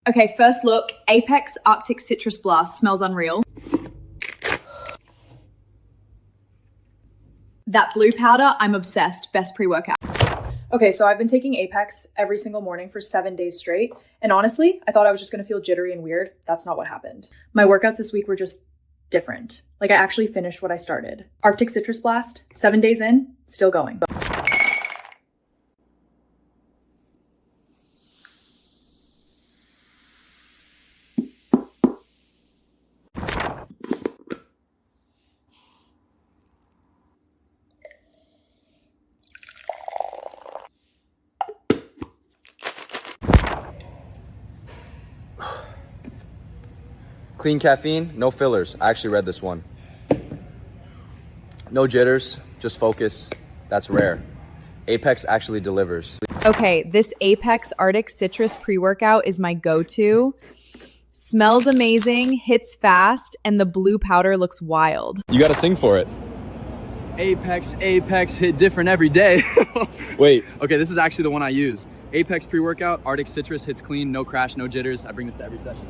Okay, first look, Apex Arctic Citrus Blast smells unreal. That blue powder, I'm obsessed. Best pre-workout. Okay, so I've been taking Apex every single morning for 7 days straight. And honestly, I thought I was just gonna feel jittery and weird. That's not what happened. My workouts this week were just different. Like I actually finished what I started. Arctic Citrus Blast, 7 days in, still going. Clean caffeine, no fillers. I actually read this one. No jitters, just focus. That's rare. Apex actually delivers. Okay, this Apex Arctic Citrus pre-workout is my go-to. Smells amazing, hits fast, and the blue powder looks wild. You gotta sing for it. Apex, hit different every day. Wait. Okay, this is actually the one I use. Apex pre-workout, Arctic Citrus, hits clean, no crash, no jitters. I bring this to every session.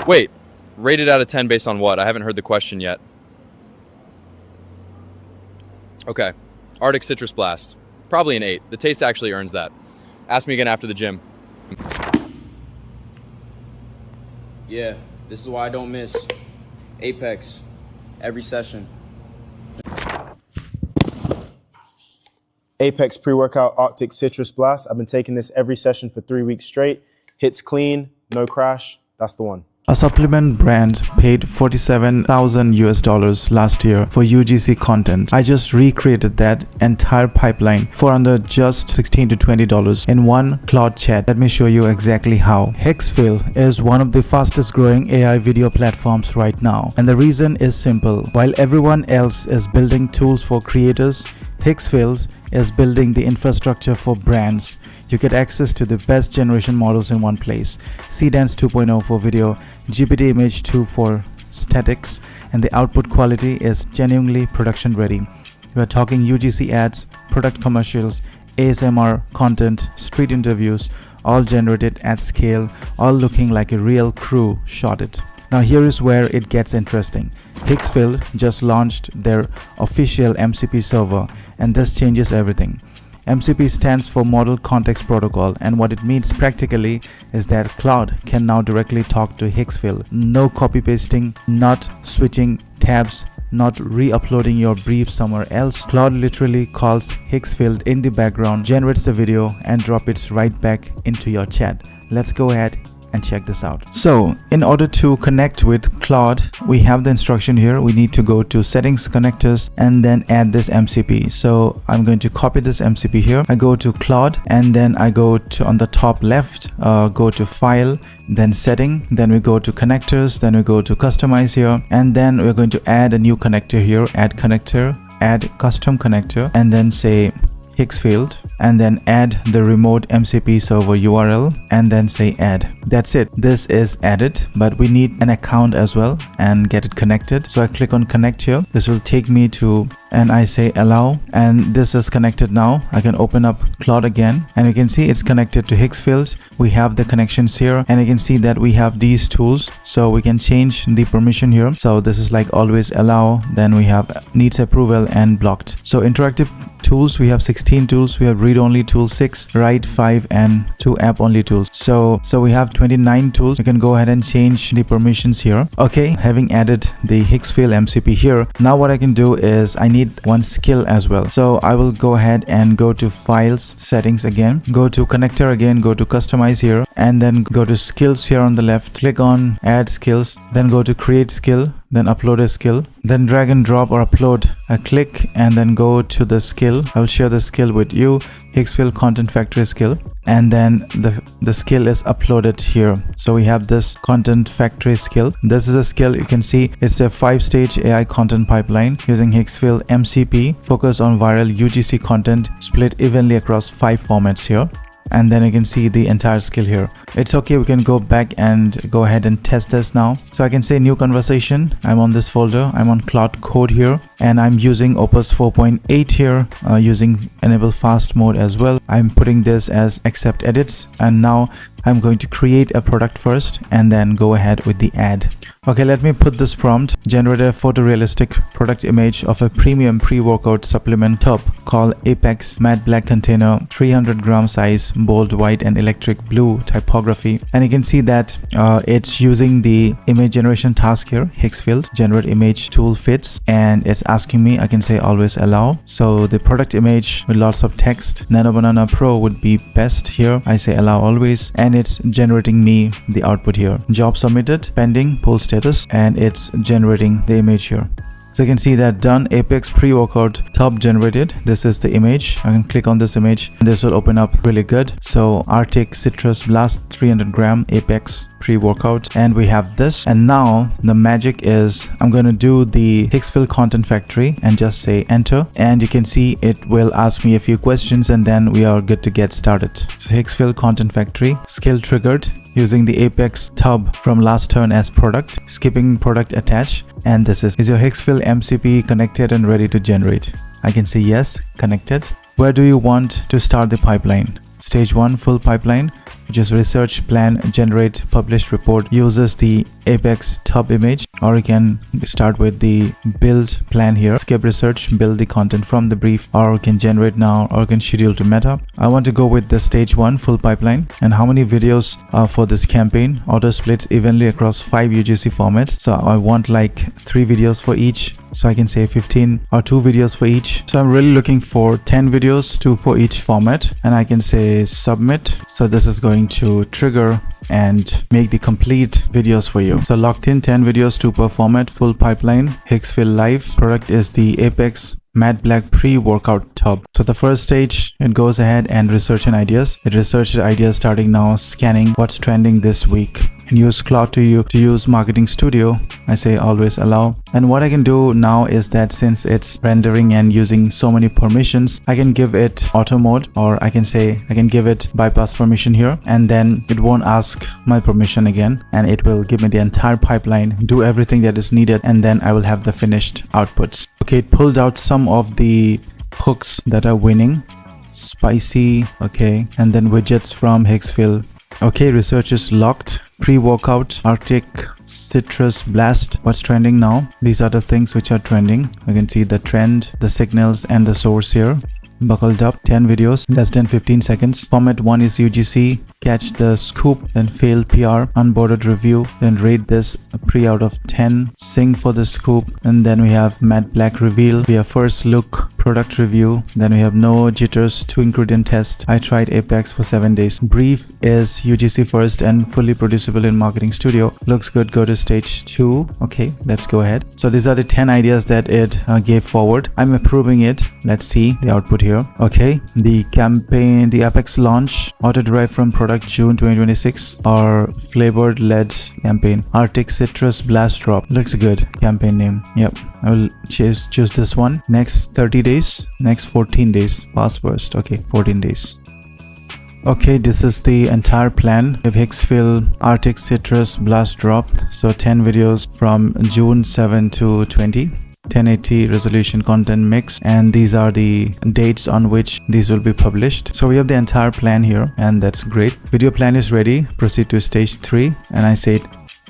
Wait, rated out of 10 based on what? I haven't heard the question yet. Okay, Arctic Citrus Blast. Probably an 8. The taste actually earns that. Ask me again after the gym. Yeah, this is why I don't miss Apex every session. Apex pre-workout Arctic Citrus Blast. I've been taking this every session for 3 weeks straight. Hits clean, no crash. That's the one. A supplement brand paid 47,000 US dollars last year for UGC content. I just recreated that entire pipeline for under just $16 to $20 in one Claude chat. Let me show you exactly how. Higgsfield is one of the fastest growing AI video platforms right now. And the reason is simple. While everyone else is building tools for creators, Higgsfield is building the infrastructure for brands. You get access to the best generation models in one place. Seedance 2.0 for video, GPT Image 2 for statics, and the output quality is genuinely production ready. We are talking UGC ads, product commercials, ASMR content, street interviews, all generated at scale, all looking like a real crew shot it. Now here is where it gets interesting. Higgsfield just launched their official MCP server, and this changes everything. MCP stands for Model Context Protocol, and what it means practically is that Claude can now directly talk to Higgsfield. No copy pasting, not switching tabs, not re-uploading your brief somewhere else. Claude literally calls Higgsfield in the background, generates the video, and drop it right back into your chat. Let's go ahead and check this out. So in order to connect with Claude, we have the instruction here. We need to go to settings, connectors, and then add this MCP. So I'm going to copy this MCP here. I go to Claude, and then I go to on the top left, go to file, then setting, then we go to connectors, then we go to customize here, and then we're going to add a new connector here. Add connector, add custom connector, and then say Higgsfield, and then add the remote MCP server URL, and then say add. That's it. This is added, but we need an account as well and get it connected. So I click on connect here. This will take me to, and I say allow, and this is connected now. I can open up Claude again, and you can see it's connected to Higgsfield. We have the connections here, and you can see that we have these tools, so we can change the permission here. So this is like always allow, then we have needs approval and blocked. So interactive tools, we have 16 tools. We have read-only tools 6, write 5, and 2 app-only tools. So we have 29 tools. You can go ahead and change the permissions here. Okay, having added the Higgsfield MCP here, now what I can do is I need one skill as well. So I will go ahead and go to files, settings again, go to connector again, go to customize here, and then go to skills here on the left, click on add skills, then go to create skill, then upload a skill, then drag and drop or upload a click, and then go to the skill. I'll share the skill with you, Higgsfield Content Factory skill, and then the skill is uploaded here. So we have this Content Factory skill. This is a skill, you can see it's a 5-stage AI content pipeline using Higgsfield MCP, focus on viral UGC content split evenly across 5 formats here. And then you can see the entire skill here. It's okay, we can go back and go ahead and test this now. So I can say new conversation. I'm on this folder, I'm on Claude Code here, and I'm using Opus 4.8 here, using enable fast mode as well. I'm putting this as accept edits, and now I'm going to create a product first and then go ahead with the ad. Okay, let me put this prompt. Generate a photorealistic product image of a premium pre-workout supplement tub called Apex matte black container, 300 gram size, bold white and electric blue typography. And you can see that it's using the image generation task here, Higgsfield generate image tool fits, and it's asking me, I can say always allow. So the product image with lots of text, Nano Banana Pro would be best here. I say allow always, and it's generating me the output here. Job submitted, pending, pull status, and it's generating the image here. So you can see that done, Apex pre-workout tub generated. This is the image. I can click on this image and this will open up really good. So Arctic Citrus Blast 300 gram Apex pre-workout, and we have this. And now the magic is I'm going to do the Higgsfield Content Factory and just say enter, and you can see it will ask me a few questions and then we are good to get started. So Higgsfield Content Factory, skill triggered using the Apex tub from last turn as product, skipping product attach, and this is your Higgsfield MCP connected and ready to generate? I can say yes, connected. Where do you want to start the pipeline? Stage 1 full pipeline, which is research, plan, generate, publish, report, uses the Apex tub image, or you can start with the build plan here. Skip research, build the content from the brief, or you can generate now, or you can schedule to meta. I want to go with the stage 1 full pipeline. And how many videos for this campaign? Auto splits evenly across 5 UGC formats. So I want like 3 videos for each. So I can say 15 or 2 videos for each. So I'm really looking for 10 videos, 2 for each format, and I can say submit. So this is going to trigger and make the complete videos for you. So locked in 10 videos, 2 per format, full pipeline, Higgsfield live. Product is the Apex matte black pre-workout tub. So the first stage, it goes ahead and research and ideas. It researched ideas starting now, scanning what's trending this week. And use Claude to use Marketing Studio. I say always allow. And what I can do now is that since it's rendering and using so many permissions, I can give it auto mode, or I can say I can give it bypass permission here, and then it won't ask my permission again, and it will give me the entire pipeline, do everything that is needed, and then I will have the finished outputs. Okay, it pulled out some of the hooks that are winning. Spicy, okay, and then widgets from Higgsfield. Okay, research is locked. Pre-workout, Arctic Citrus Blast. What's trending now? These are the things which are trending. You can see the trend, the signals, and the source here. Buckled up, 10 videos, less than 15 seconds. Format 1 is UGC. Catch the scoop, then failed PR, unboarded review, then rate this a pre out of 10, sing for the scoop, and then we have matte black reveal. We have first look, product review, then we have no jitters, 2 ingredient test. I tried Apex for 7 days. Brief is UGC first and fully producible in Marketing Studio. Looks good, go to stage 2. Okay, let's go ahead. So these are the 10 ideas that it gave forward. I'm approving it. Let's see the output here. Okay, the campaign, the Apex launch, auto derived from product June 2026, or flavored led campaign, Arctic Citrus Blast Drop. Looks good. Campaign name. Yep, I will choose this one. Next 30 days, next 14 days, fast first. Okay, 14 days. Okay, this is the entire plan of Higgsfield Arctic Citrus Blast Drop. So 10 videos from June 7 to 20. 1080 resolution content mix, and these are the dates on which these will be published. So we have the entire plan here, and that's great. Video plan is ready. Proceed to stage 3, and I said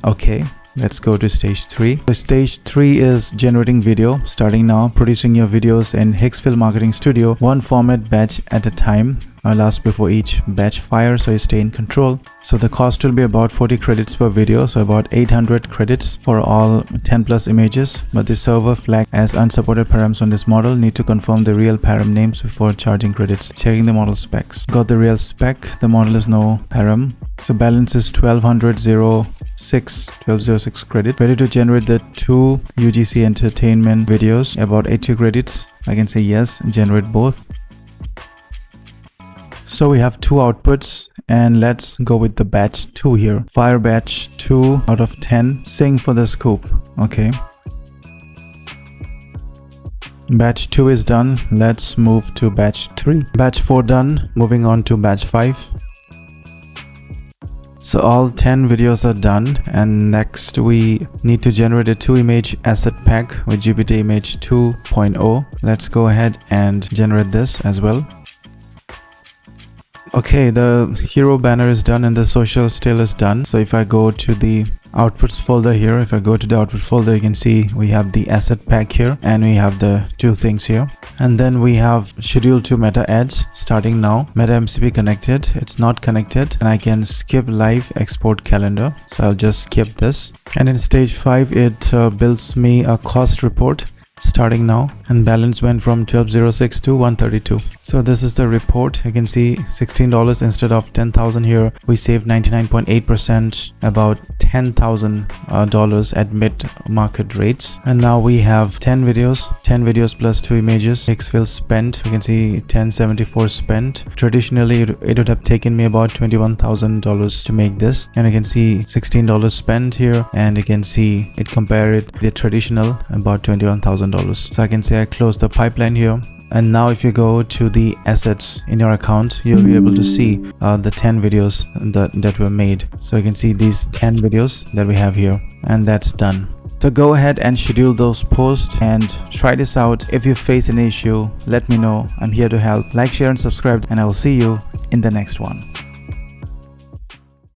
okay. Let's go to stage 3. So stage 3 is generating video. Starting now, producing your videos in Higgsfield Marketing Studio, 1 format batch at a time. I'll ask before each batch fire, so you stay in control. So the cost will be about 40 credits per video, so about 800 credits for all 10 plus images. But the server flagged as unsupported params on this model. Need to confirm the real param names before charging credits. Checking the model specs. Got the real spec. The model is no param. So balance is 1206 credit. Ready to generate the 2 UGC entertainment videos, about 80 credits. I can say yes, generate both. So we have 2 outputs, and let's go with the batch 2 here. Fire batch 2 out of 10. Sing for the scoop. Okay. Batch 2 is done. Let's move to batch 3. Batch 4 done. Moving on to batch 5. So all 10 videos are done, and next we need to generate a 2 image asset pack with GPT Image 2.0. Let's go ahead and generate this as well. Okay, the hero banner is done and the social still is done. So if I go to the outputs folder here, if I go to the output folder, you can see we have the asset pack here and we have the two things here, and then we have schedule to meta ads starting now. Meta MCP connected, it's not connected, and I can skip live export calendar, so I'll just skip this. And in stage 5 it builds me a cost report starting now, and balance went from 1206 to 132. So this is the report. You can see $16 instead of 10,000 here. We saved 99.8%, about $10,000 at mid market rates. And now we have 10 videos plus 2 images. Higgsfield spent, you can see 1074 spent. Traditionally it would have taken me about $21,000 to make this, and you can see $16 spent here, and you can see it compared the traditional about $21,000. So I can say I closed the pipeline here. And now if you go to the assets in your account, you'll be able to see the 10 videos that were made. So you can see these 10 videos that we have here, and that's done. So go ahead and schedule those posts and try this out. If you face an issue, let me know. I'm here to help. Like, share and subscribe, and I will see you in the next one.